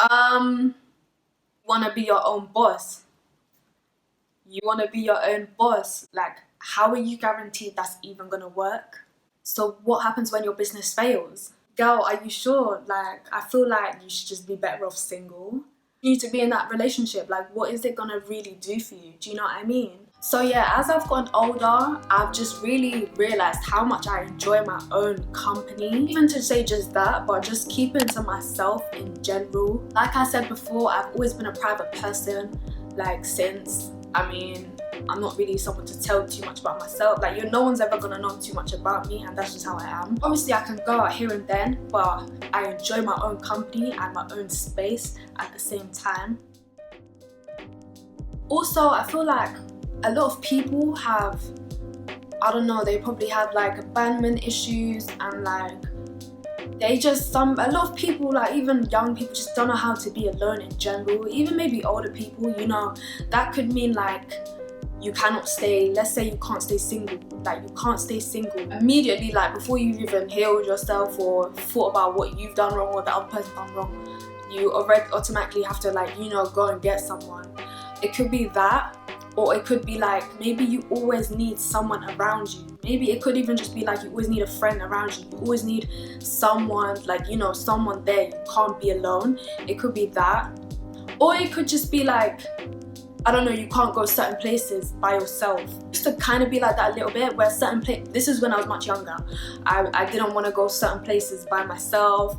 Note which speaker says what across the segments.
Speaker 1: Want to be your own boss. You want to be your own boss. Like, how are you guaranteed that's even going to work? So what happens when your business fails? Girl, are you sure? Like, I feel like you should just be better off single. You need to be in that relationship. Like, what is it going to really do for you? Do you know what I mean? So yeah, as I've gotten older, I've just really realised how much I enjoy my own company. Even to say just that, but just keeping to myself in general. Like I said before, I've always been a private person, like since, I'm not really someone to tell too much about myself. Like, no one's ever gonna know too much about me, and that's just how I am. Obviously, I can go out here and then, but I enjoy my own company and my own space at the same time. Also, I feel like a lot of people have, I don't know, they probably have like abandonment issues, and like a lot of people, like even young people, just don't know how to be alone in general. Even maybe older people, that could mean like you cannot stay, let's say you can't stay single, like you can't stay single immediately, like before you've even healed yourself or thought about what you've done wrong or the other person done wrong, you already automatically have to go and get someone. It could be that, or it could be like maybe you always need someone around you. Maybe it could even just be like you always need a friend around you. You always need someone, someone there. You can't be alone. It could be that. Or it could just be like, I don't know, you can't go certain places by yourself. Just to kind of be like that a little bit, where this is when I was much younger. I didn't want to go certain places by myself.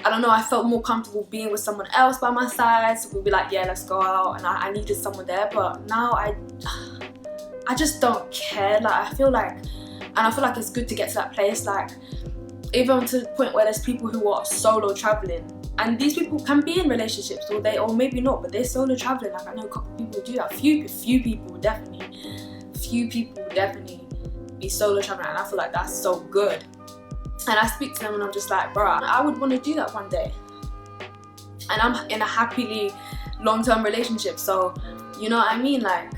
Speaker 1: I don't know, I felt more comfortable being with someone else by my side, so we'd be like, yeah, let's go out, and I needed someone there. But now I just don't care. Like, I feel like it's good to get to that place, like even to the point where there's people who are solo traveling, and these people can be in relationships, or maybe not, but they're solo traveling. Like, I know a couple of people who do that. Few people definitely be solo traveling, and I feel like that's so good. And I speak to them and I'm just like, bruh, I would want to do that one day. And I'm in a happily long-term relationship, so you know what I mean? Like,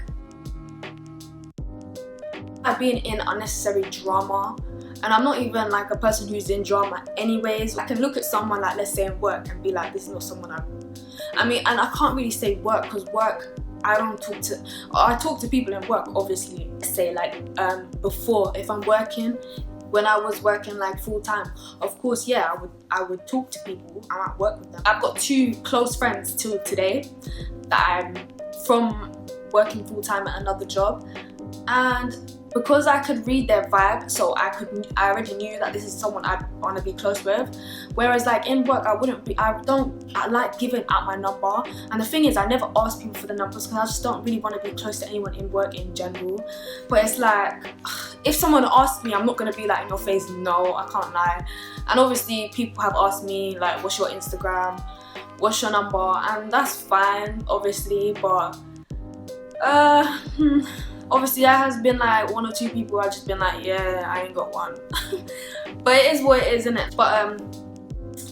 Speaker 1: I've been in unnecessary drama, and I'm not even like a person who's in drama anyways. I can look at someone, like let's say in work, and be like, this is not someone and I can't really say work, because work, I talk to people in work, obviously. Let's say before, if I'm working, when I was working like full time, of course, yeah, I would talk to people. I might work with them. I've got 2 close friends till today that I'm from working full time at another job, and because I could read their vibe, so I already knew that this is someone I want to be close with. Whereas like in work, I like giving out my number. And the thing is, I never ask people for the numbers because I just don't really want to be close to anyone in work in general. But it's like, if someone asks me, I'm not going to be like in your face, no, I can't lie. And obviously people have asked me like, what's your Instagram? What's your number? And that's fine, obviously, but obviously there has been like 1 or 2 people I've just been like, yeah, I ain't got one. But it is what it is, isn't it? But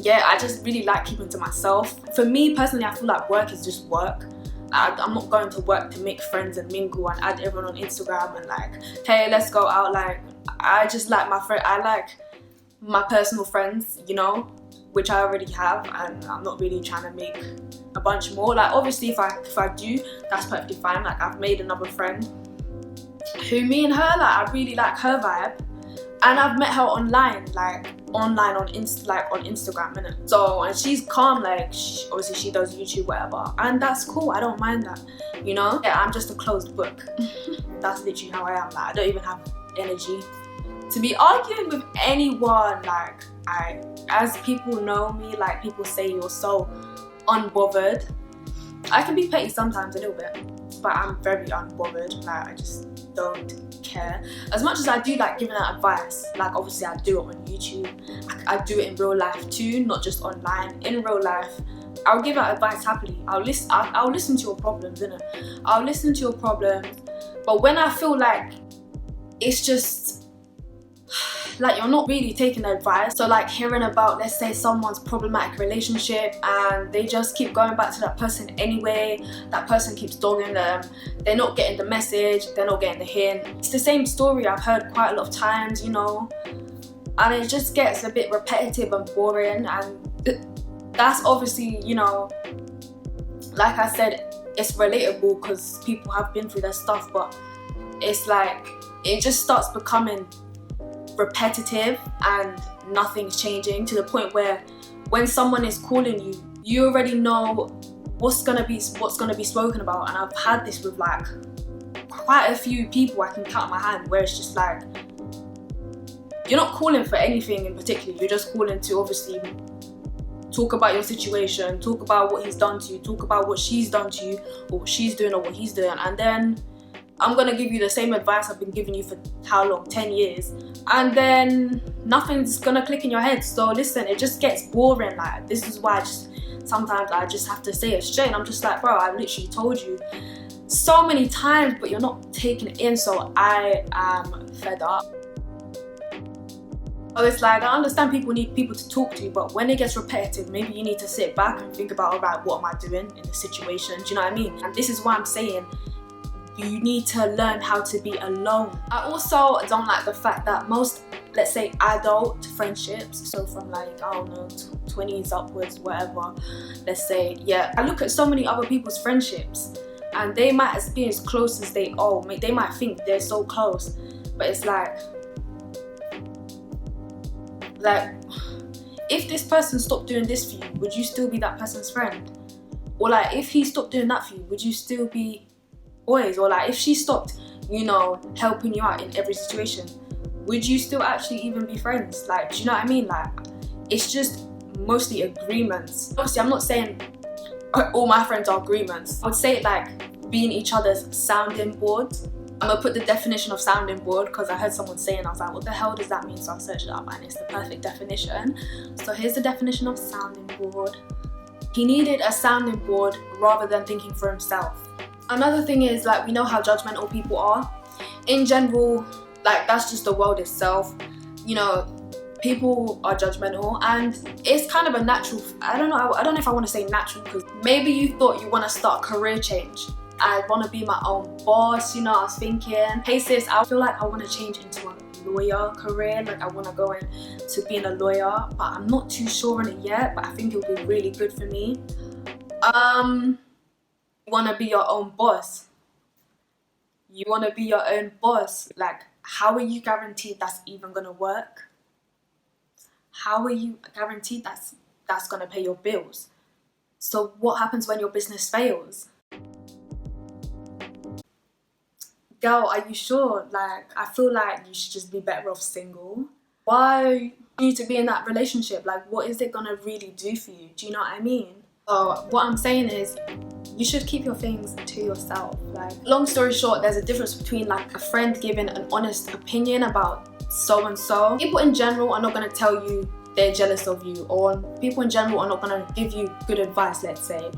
Speaker 1: yeah, I just really like keeping to myself. For me personally, I feel like work is just work. I'm not going to work to make friends and mingle and add everyone on Instagram and like, hey, let's go out. Like, I just like I like my personal friends, which I already have, and I'm not really trying to make a bunch more. Like, obviously if I do, that's perfectly fine. Like, I've made another friend who, me and her, like, I really like her vibe, and I've met her online on Instagram, innit? So, and she's calm, like, obviously she does YouTube, whatever, and that's cool. I don't mind that, Yeah, I'm just a closed book. That's literally how I am. Like, I don't even have energy to be arguing with anyone. Like, as people know me, like, people say you're so unbothered. I can be petty sometimes, a little bit, but I'm very unbothered. Like, I just don't care. As much as I do like giving out advice, like obviously I do it on YouTube, I do it in real life too, not just online. In real life, I'll give out advice happily. I'll listen to your problems, innit? I'll listen to your problems, but when I feel like it's just like you're not really taking advice, so like hearing about, let's say, someone's problematic relationship and they just keep going back to that person anyway, that person keeps dogging them, they're not getting the message, they're not getting the hint. It's the same story I've heard quite a lot of times, and it just gets a bit repetitive and boring, and That's obviously, you know, like I said, it's relatable because people have been through their stuff, but it's like it just starts becoming repetitive and nothing's changing, to the point where when someone is calling you, you already know what's gonna be spoken about. And I've had this with like quite a few people I can count on my hand, where it's just like, you're not calling for anything in particular, you're just calling to obviously talk about your situation, talk about what he's done to you, talk about what she's done to you, or what she's doing or what he's doing. And then I'm gonna give you the same advice I've been giving you for how long? 10 years. And then nothing's gonna click in your head. So listen, it just gets boring. Like, this is why sometimes I just have to say it straight. And I'm just like, bro, I literally told you so many times, but you're not taking it in. So I am fed up. So it's like, I understand people need people to talk to, but when it gets repetitive, maybe you need to sit back and think about, alright, what am I doing in this situation? Do you know what I mean? And this is why I'm saying you need to learn how to be alone. I also don't like the fact that most, let's say, adult friendships, so from like, I don't know, 20s upwards, whatever, let's say, yeah, I look at so many other people's friendships and they might be as close as they might think they're so close, but it's like, if this person stopped doing this for you, would you still be that person's friend? Or like, if he stopped doing that for you, would you still be boys? Or like, if she stopped, you know, helping you out in every situation, would you still actually even be friends? Like, do you know what I mean? Like, it's just mostly agreements. Obviously, I'm not saying all my friends are agreements. I would say like being each other's sounding board. I'm gonna put the definition of sounding board because I heard someone saying, I was like, what the hell does that mean? So I searched it up and it's the perfect definition. So here's the definition of sounding board. He needed a sounding board rather than thinking for himself. Another thing is, like, we know how judgmental people are. In general, like, that's just the world itself. You know, people are judgmental and it's kind of a natural, I don't know if I want to say natural, because maybe you thought you want to start a career change. I want to be my own boss, you know. I was thinking, hey sis, I feel like I want to change into a lawyer career, like I want to go into being a lawyer, but I'm not too sure on it yet, but I think it would be really good for me. You want to be your own boss. You want to be your own boss. Like, how are you guaranteed that's even going to work? How are you guaranteed that's going to pay your bills? So what happens when your business fails? Girl, are you sure? Like, I feel like you should just be better off single. Why do you need to be in that relationship? Like, what is it gonna really do for you? Do you know what I mean? So what I'm saying is, you should keep your things to yourself. Like, long story short, there's a difference between like a friend giving an honest opinion about so and so. People in general are not gonna tell you they're jealous of you, or people in general are not gonna give you good advice, let's say.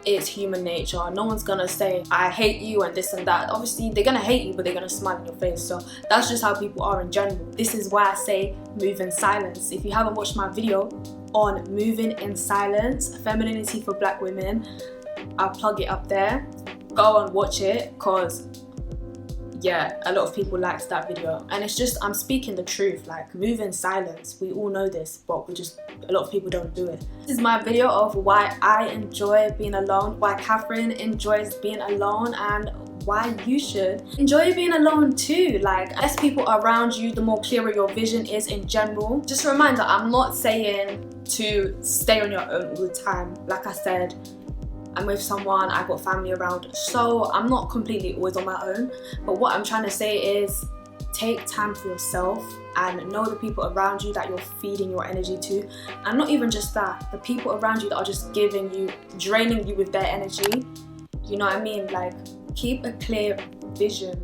Speaker 1: It's human nature. No one's gonna say, I hate you and this and that. Obviously, they're gonna hate you, but they're gonna smile in your face. So that's just how people are in general. This is why I say move in silence. If you haven't watched my video on moving in silence, femininity for black women, I'll plug it up there. Go and watch it, because yeah, a lot of people liked that video. And it's just, I'm speaking the truth. Like, move in silence. We all know this, but a lot of people don't do it. This is my video of why I enjoy being alone, why Catherine enjoys being alone, and why you should enjoy being alone too. Like, less people around you, the more clearer your vision is in general. Just a reminder, I'm not saying to stay on your own all the time. Like I said, I'm with someone, I've got family around, so I'm not completely always on my own. But what I'm trying to say is, take time for yourself and know the people around you that you're feeding your energy to. And not even just that, the people around you that are just draining you with their energy. You know what I mean? Like, keep a clear vision.